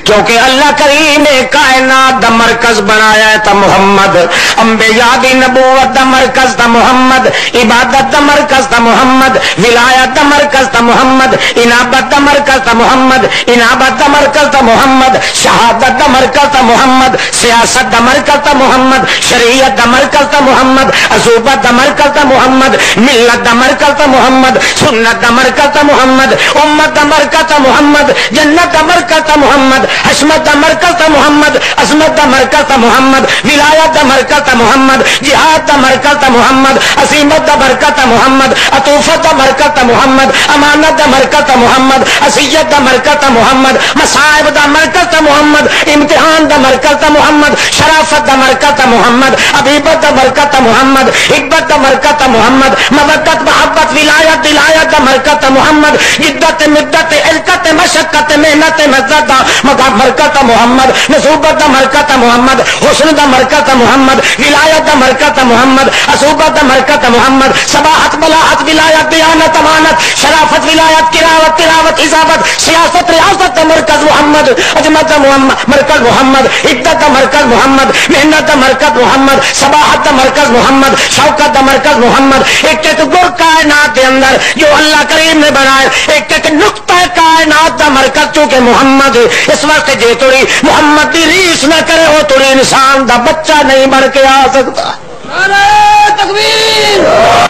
کیونکہ اللہ کریم نے کائنات دا مرکز بنایا ہے تا محمد، انبیاء دی نبوت دا مرکز تا محمد، عبادت دا مرکز تا محمد، ولایت دا مرکز تا محمد، انابت دا مرکز تا محمد، انابت دا مرکز تا محمد، شہادت دا مرکز تا محمد، سیاست دا مرکز تا محمد، شریعت دا مرکز تا محمد، عصوبت دا مرکز تا محمد، ملت دا مرکز تا محمد، سنت دا مرکز تا محمد، امت دا مرکز تا محمد، جنت دا مرکز تا محمد، حشمت دا مرکز تا محمد، عظمت دا مرکز تا محمد، ولایت دا مرکز تا محمد، جہاد دا مرکز تا محمد، عظیمت دا مرکز تا محمد، عطوفت دا مرکز تا محمد، امانت دا مرکز تا محمد، عصیت دا مرکز تا محمد، مصائب دا مرکز تا محمد، امتحان دا مرکز تا محمد، شرافت دا مرکز تا محمد، حبیبت دا مرکز تا محمد، حبت دا مرکز تا محمد، مودت محبت ولایت ولایت دا مرکز تا محمد، جدت مدت علقت مشقت محنت مزت دا مرکز تا محمد، نصوبت دا مرکز تا محمد، حسن دا مرکز تا محمد، ولایت دا مرکز تا محمد، عصوبت دا مرکز تا محمد، صباحت بلاحت ولایت دیانت امانت شرافت ولایت کراوت تلاوت حسابت سیاست ریاست دا مرکز محمد، عظمت دا مرکز محمد، عدت دا مرکز محمد، محنت دا مرکز محمد، صباحت دا مرکز محمد، شوکت دا مرکز محمد، ایک ایک گر کائنات کے اندر جو اللہ کریم نے بنائے، ایک ایک نقطہ کائنات دا مرکز چونکہ محمد ہے، اس وقت جے توڑی محمد دی ریس نہ کرے ہو توڑی انسان دا بچہ نہیں بن کے آ سکتا۔ نعرہ تکبیر!